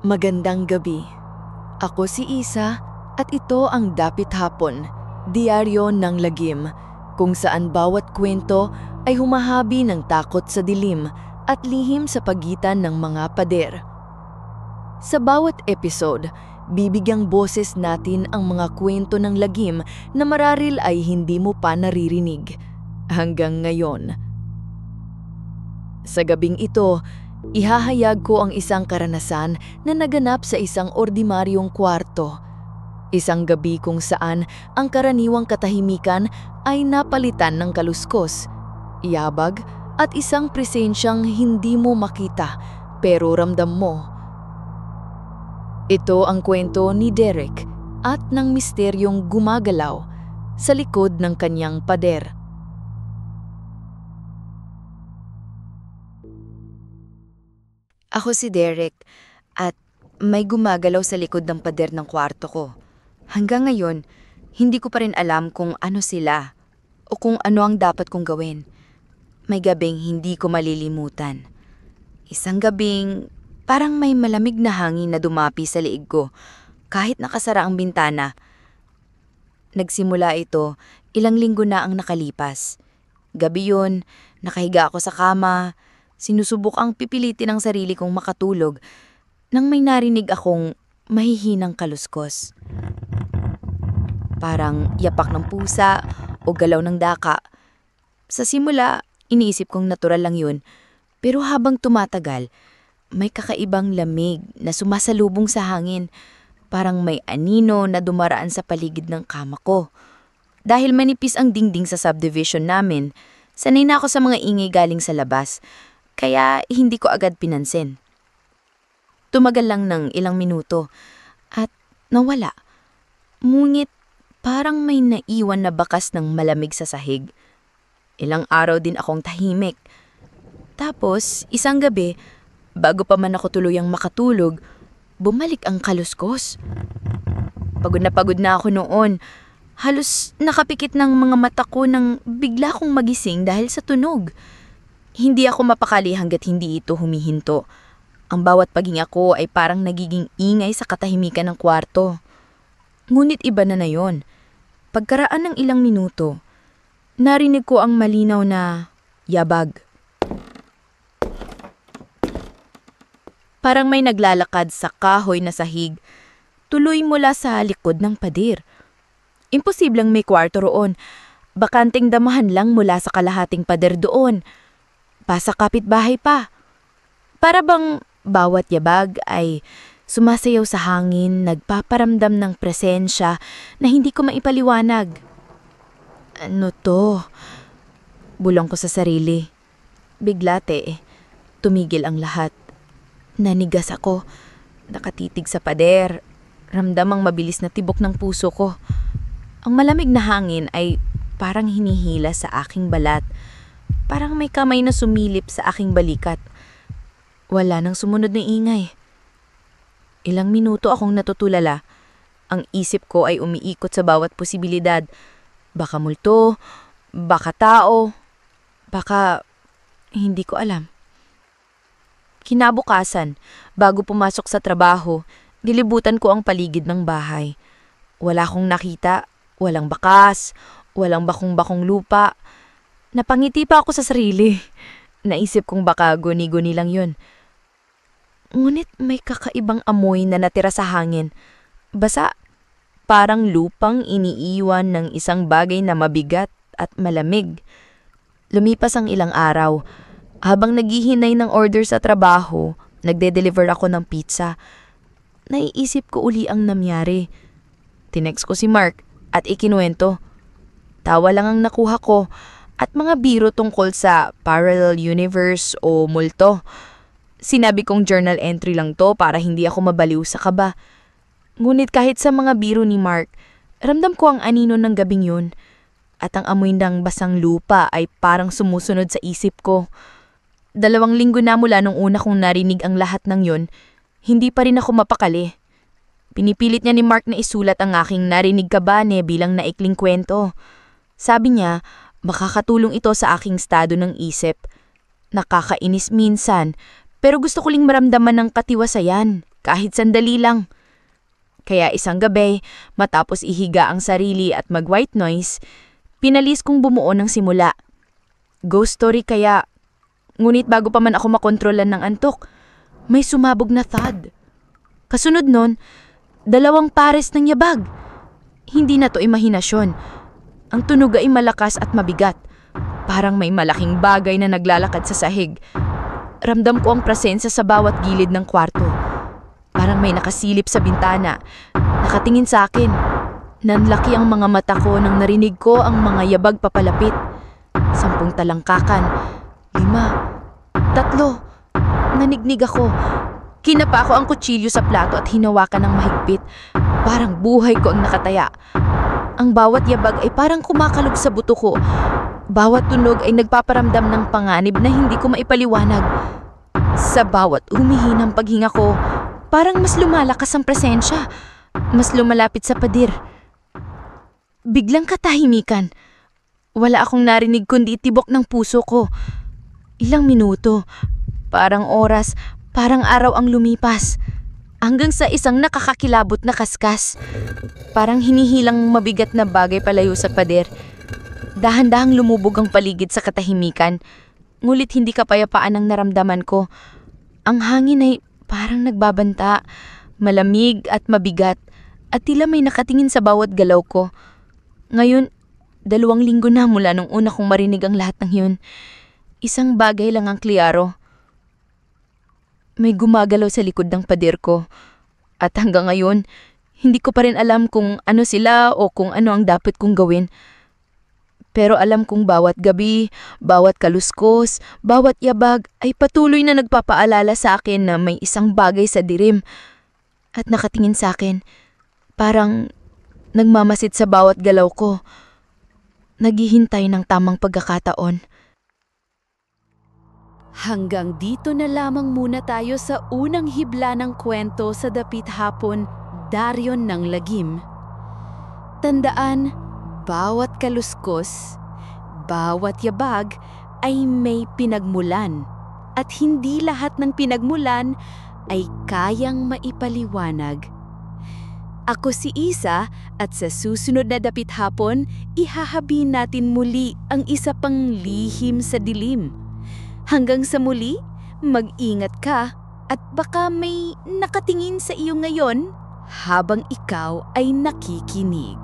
Magandang gabi. Ako si Isa at ito ang Dapit Hapon, Diaryo ng Lagim, kung saan bawat kwento ay humahabi ng takot sa dilim at lihim sa pagitan ng mga pader. Sa bawat episode, bibigyang boses natin ang mga kwento ng lagim na mararil ay hindi mo pa naririnig hanggang ngayon. Sa gabing ito, ihahayag ko ang isang karanasan na naganap sa isang ordinaryong kwarto. Isang gabi kung saan ang karaniwang katahimikan ay napalitan ng kaluskos, yabag at isang presensyang hindi mo makita pero ramdam mo. Ito ang kwento ni Derek at ng misteryong gumagalaw sa likod ng kanyang pader. Ako si Derek at may gumagalaw sa likod ng pader ng kwarto ko. Hanggang ngayon, hindi ko pa rin alam kung ano sila o kung ano ang dapat kong gawin. May gabing hindi ko malilimutan. Isang gabing parang may malamig na hangin na dumapi sa liig ko kahit nakasara ang bintana. Nagsimula ito, ilang linggo na ang nakalipas. Gabi yun, nakahiga ako sa kama. Sinusubok ang pipilitin ng sarili kong makatulog nang may narinig akong mahihinang kaluskos. Parang yapak ng pusa o galaw ng daka. Sa simula, iniisip kong natural lang yun. Pero habang tumatagal, may kakaibang lamig na sumasalubong sa hangin. Parang may anino na dumaraan sa paligid ng kama ko. Dahil manipis ang dingding sa subdivision namin, sanay na ako sa mga ingay galing sa labas. Kaya hindi ko agad pinansin. Tumagal lang ng ilang minuto at nawala. Ngunit parang may naiwan na bakas ng malamig sa sahig. Ilang araw din akong tahimik. Tapos isang gabi, bago pa man ako tuluyang makatulog, bumalik ang kaluskos. Pagod na ako noon. Halos nakapikit ng mga mata ko nang bigla kong magising dahil sa tunog. Hindi ako mapakali hanggat hindi ito humihinto. Ang bawat paghinga ko ay parang nagiging ingay sa katahimikan ng kwarto. Ngunit iba na yon. Pagkaraan ng ilang minuto, narinig ko ang malinaw na yabag. Parang may naglalakad sa kahoy na sahig, tuloy mula sa likod ng pader. Imposibleng may kwarto roon. Bakanting damahan lang mula sa kalahating pader doon. Pasa kapitbahay pa. Para bang bawat yabag ay sumasayaw sa hangin, nagpaparamdam ng presensya na hindi ko maipaliwanag. Ano to? Bulong ko sa sarili. Biglate, tumigil ang lahat. Nanigas ako, nakatitig sa pader, ramdam ang mabilis na tibok ng puso ko. Ang malamig na hangin ay parang hinihila sa aking balat. Parang may kamay na sumilip sa aking balikat. Wala nang sumunod na ingay. Ilang minuto akong natutulala. Ang isip ko ay umiikot sa bawat posibilidad. Baka multo, baka tao, baka hindi ko alam. Kinabukasan, bago pumasok sa trabaho, nilibutan ko ang paligid ng bahay. Wala akong nakita, walang bakas, walang bakong-bakong lupa. Napangiti pa ako sa sarili. Naisip kong baka guni-guni lang yun. Ngunit may kakaibang amoy na natira sa hangin. Basa, parang lupang iniiwan ng isang bagay na mabigat at malamig. Lumipas ang ilang araw. Habang naghihinay ng order sa trabaho, nagde-deliver ako ng pizza. Naiisip ko uli ang nangyari. Tinext ko si Mark at ikinuwento. Tawa lang ang nakuha ko. At mga biro tungkol sa parallel universe o multo. Sinabi kong journal entry lang to para hindi ako mabaliw sa kaba. Ngunit kahit sa mga biro ni Mark, ramdam ko ang anino ng gabing yun. At ang amoy ng basang lupa ay parang sumusunod sa isip ko. 2 linggo na mula nung una kong narinig ang lahat ng yun, hindi pa rin ako mapakali. Pinipilit niya ni Mark na isulat ang aking narinig kabane bilang naikling kwento. Sabi niya, makakatulong ito sa aking estado ng isip. Nakakainis minsan, pero gusto ko ling maramdaman ng katiwasayan. kahit sandali lang. Kaya isang gabi, matapos ihiga ang sarili at mag-white noise, pinalis kong bumuo ng simula. Ghost story kaya, ngunit bago pa man ako makontrolan ng antok, may sumabog na thud. Kasunod nun, 2 pares ng yabag. Hindi na to imahinasyon. Ang tunog ay malakas at mabigat. Parang may malaking bagay na naglalakad sa sahig. Ramdam ko ang presensya sa bawat gilid ng kwarto. Parang may nakasilip sa bintana. Nakatingin sa akin. Nanlaki ang mga mata ko nang narinig ko ang mga yabag papalapit. 10 talangkakan. 5. 3. Nanignig ako. Kinapa ko ang kutsilyo sa plato at hinawakan ng mahigpit. Parang buhay ko ang nakataya. Ang bawat yabag ay parang kumakalog sa buto ko. Bawat tunog ay nagpaparamdam ng panganib na hindi ko maipaliwanag. Sa bawat humihinang paghinga ko, parang mas lumalakas ang presensya. Mas lumalapit sa pader. Biglang katahimikan. Wala akong narinig kundi tibok ng puso ko. Ilang minuto, parang oras, parang araw ang lumipas. Hanggang sa isang nakakakilabot na kaskas. Parang hinihilang mabigat na bagay palayo sa pader. Dahan-dahang lumubog ang paligid sa katahimikan. Ngulit hindi kapayapaan ang naramdaman ko. Ang hangin ay parang nagbabanta, malamig at mabigat, at tila may nakatingin sa bawat galaw ko. Ngayon, 2 linggo na mula nung una kong marinig ang lahat ng yun. Isang bagay lang ang kliyaro. May gumagalaw sa likod ng pader ko. At hanggang ngayon, hindi ko pa rin alam kung ano sila o kung ano ang dapat kong gawin. Pero alam kong bawat gabi, bawat kaluskos, bawat yabag ay patuloy na nagpapaalala sa akin na may isang bagay sa dirim. At nakatingin sa akin, parang nagmamasid sa bawat galaw ko. Naghihintay ng tamang pagkakataon. Hanggang dito na lamang muna tayo sa unang hibla ng kwento sa Dapit Hapon, Daryon ng Lagim. Tandaan, bawat kaluskos, bawat yabag ay may pinagmulan. At hindi lahat ng pinagmulan ay kayang maipaliwanag. Ako si Isa at sa susunod na Dapit Hapon, ihahabi natin muli ang isa pang lihim sa dilim. Hanggang sa muli, mag-ingat ka at baka may nakatingin sa iyo ngayon habang ikaw ay nakikinig.